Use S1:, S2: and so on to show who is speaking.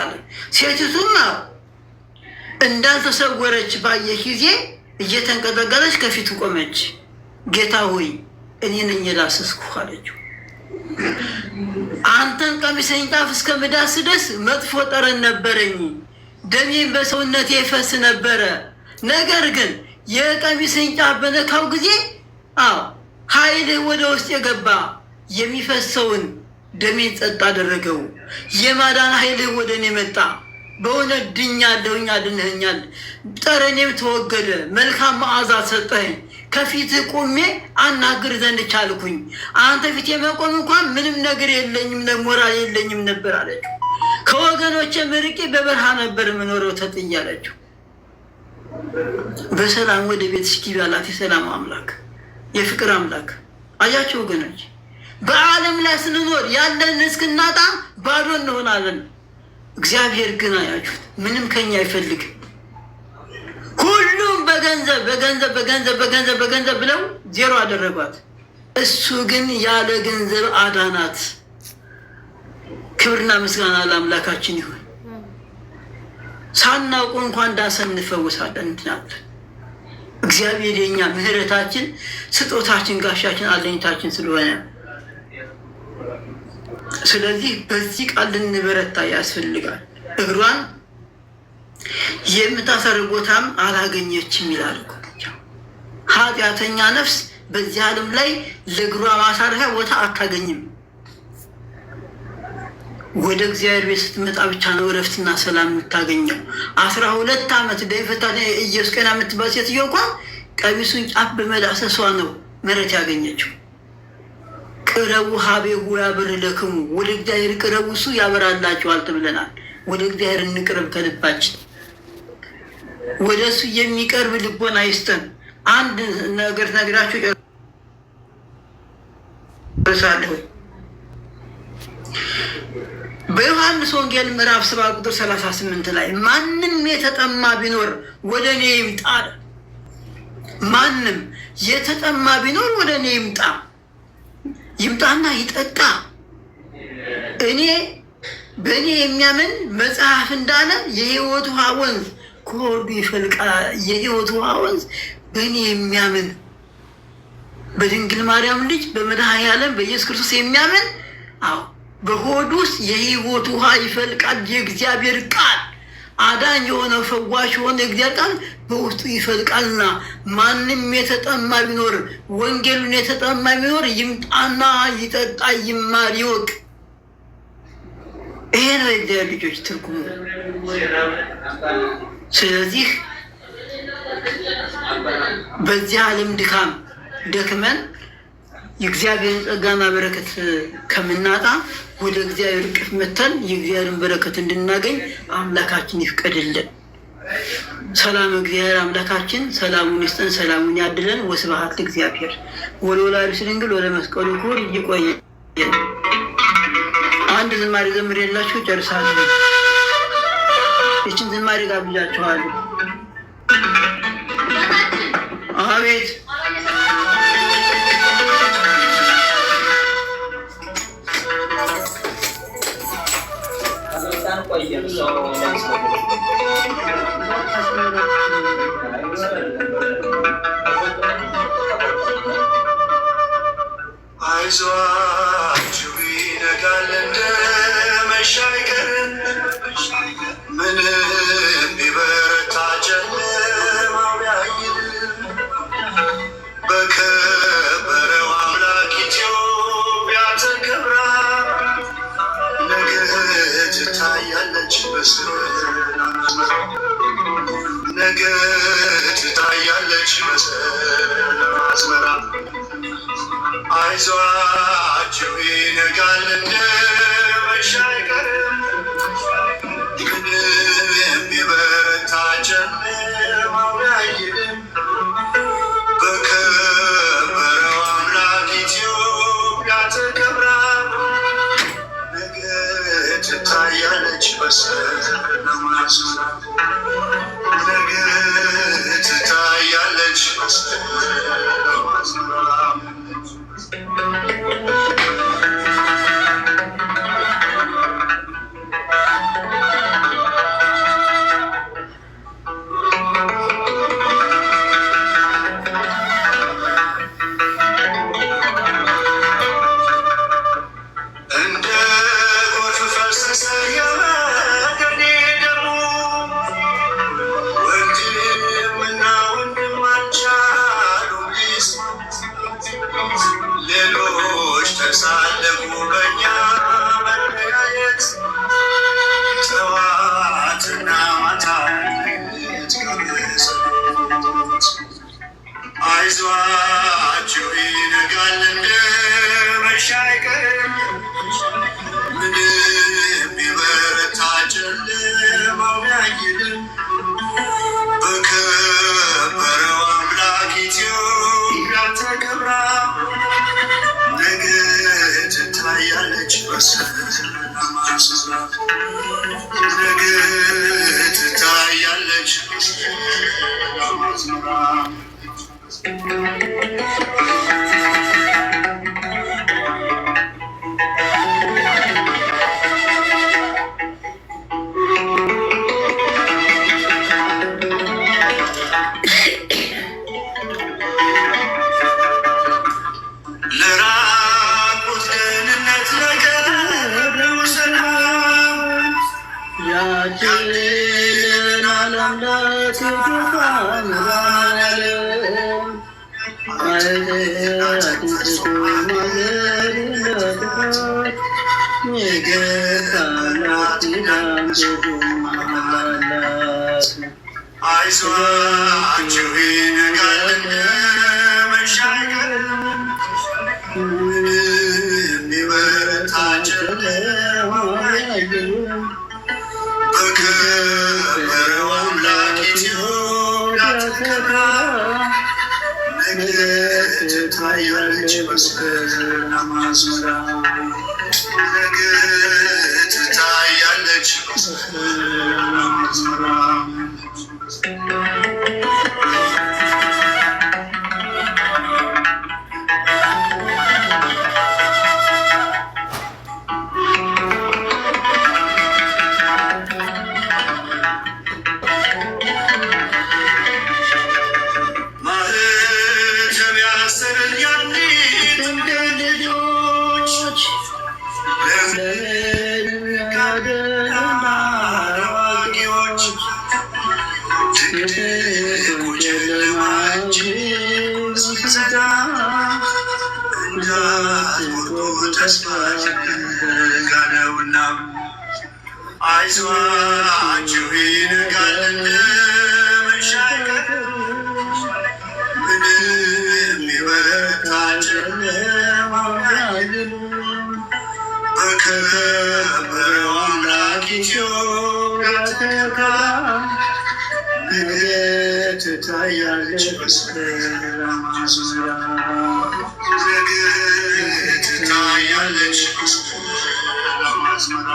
S1: አለ። ሴቲቱም እንዳልተሰወረች ባየች ጊዜ እየተንቀጠቀጠች ከፊቱ ቆመች። ጌታ ሆይ እኔ ነኝ የዳሰስኩህ አለችው። አንተን ቀሚስህን ጫፍ እስከምዳስስ ድረስ መጥፎ ጠረን ነበረኝ፣ ደሜን በሰውነቴ ይፈስ ነበረ። ነገር ግን የቀሚስህን ጫፍ በነካው ጊዜ ኃይልህ ወደ ውስጥ የገባ የሚፈሰውን ደሜን ጸጥ አደረገው። የማዳን ኃይልህ ወደ እኔ መጣ። በእውነት ድኛለሁኝ፣ አድነኸኛል። ጠረኔም ተወገደ፣ መልካም መዓዛ ሰጠኸኝ። ከፊትህ ቆሜ አናግር ዘንድ ቻልኩኝ። አንተ ፊት የመቆም እንኳን ምንም ነገር የለኝም፣ ሞራል የለኝም ነበር አለችው። ከወገኖቼ ምርቄ በበረሃ ነበር የምኖረው ተጥዬ አለችው። በሰላም ወደ ቤት እስኪ ባላት የሰላም አምላክ የፍቅር አምላክ። አያቸው ወገኖች፣ በዓለም ላይ ስንኖር ያለን እስክናጣ ባዶ እንሆናለን። እግዚአብሔር ግን አያችሁት ምንም ከኛ አይፈልግም። ሁሉም በገንዘብ በገንዘብ በገንዘብ በገንዘብ በገንዘብ ብለው ዜሮ አደረጓት። እሱ ግን ያለ ገንዘብ አዳናት። ክብርና ምስጋና ለአምላካችን ይሁን። ሳናውቁ እንኳን እንዳሰንፈውሳለን እንድናለን። እግዚአብሔር የኛ ምህረታችን፣ ስጦታችን፣ ጋሻችን፣ አለኝታችን ስለሆነ ስለዚህ በዚህ ቃል ልንበረታ ያስፈልጋል። እግሯን የምታሰር ቦታም አላገኘችም ይላል። ኃጢአተኛ ነፍስ በዚህ ዓለም ላይ ለእግሯ ማሳረፊያ ቦታ አታገኝም። ወደ እግዚአብሔር ቤት ስትመጣ ብቻ ነው እረፍትና ሰላም የምታገኘው። 12 ዓመት ደይፈታ ኢየሱስ ቀና የምትባል ሴትዮ እንኳን ቀሚሱን ጫፍ በመዳሰሷ ነው ምሕረት ያገኘችው። ቅረቡ ሀቤሁ ያብር ለክሙ፣ ወደ እግዚአብሔር ቅረቡ እሱ ያበራላችኋል ተብለናል። ወደ እግዚአብሔር እንቅረብ ከልባችን። ወደ እሱ የሚቀርብ ልቦና ይስጠን። አንድ ነገር ነግራችሁ ጨርሳለሁ። በዮሐንስ ወንጌል ምዕራፍ 7 ቁጥር 38 ላይ ማንም የተጠማ ቢኖር ወደ እኔ ይምጣ። ማንም የተጠማ ቢኖር ወደ እኔ ይምጣ፣ ይምጣና ይጠጣ። በእኔ የሚያምን መጽሐፍ እንዳለ የሕይወት ውሃ ወንዝ ከሆዱ ይፈልቃል። የሕይወት ውሃ ወንዝ በእኔ የሚያምን በድንግል ማርያም ልጅ በመድኃኔዓለም በኢየሱስ ክርስቶስ የሚያምን በሆዱ ውስጥ የሕይወት ውሃ ይፈልቃል። የእግዚአብሔር ቃል አዳኝ የሆነው ፈዋሽ የሆነ የእግዚአብሔር ቃል በውስጡ ይፈልቃልና ማንም የተጠማ ቢኖር ወንጌሉን የተጠማ ቢኖር ይምጣና ይጠጣ፣ ይማር፣ ይወቅ። ይሄ ነው የእግዚአብሔር ልጆች ትርጉሙ። ስለዚህ በዚህ ዓለም ድካም ደክመን የእግዚአብሔርን ጸጋና በረከት ከምናጣ ወደ እግዚአብሔር እቅፍ መተን የእግዚአብሔርን በረከት እንድናገኝ አምላካችን ይፍቀድልን። ሰላም እግዚአብሔር አምላካችን ሰላሙን ይስጠን፣ ሰላሙን ያድለን። ወስብሐት ለእግዚአብሔር ወለወላዲቱ ድንግል ወለመስቀሉ ክቡር። ይቆየን። አንድ ዝማሬ ዘምር የላችሁ ጨርሳለሁ። ይችን ዝማሬ ጋብዣችኋለሁ። አቤት
S2: አይዟችሁ ይነጋል እንደመሸ አይቀርም፣ ምንም ቢበረታ ጨለማው ቢያይልም፣ በከበረው አምላክ ኢትዮጵያ ተከብራ ነገ ትታያለች በሰላም፣ ነገ ትታያለች በሰላም አዝመራ። አይዟችሁ ይነጋል እንደመሸ አይቀርም፣ ምንም ቢበረታ ጨለማው ቢያይልም፣ በከበረው አምላክ ኢትዮጵያ ተከብራ ነገ ትታያለች በሰላም አዝመራ፣ ነገ ትታያለች በሰላም አዝመራ።
S1: ያድነናል አምላክ ጌታ መድኃኔዓለም ኃጢአትን ስቶ ማገር የለጥፋት የጌታ አምላክ ኪዳን በደሙ አላት።
S2: አይዟችሁ ይነጋል መሻገር የሚበረታ ጨለማ በከበረው አምላክ ኢትዮጵያ ተከብራ ነገ ትታያለች በሰላም አዝመራ ነገ ትታያለች በሰላም አዝመራ ተስፋጋነውና አይዟችሁ ይነጋል መሻገር ምንም ይበረታ ጨለማ በከበረው አምላክ ኢትዮጵያ ተከብራ ነገ ትታያለች በሰላም አዝመራ ነገ ትታያለች በሰላም አዝመራ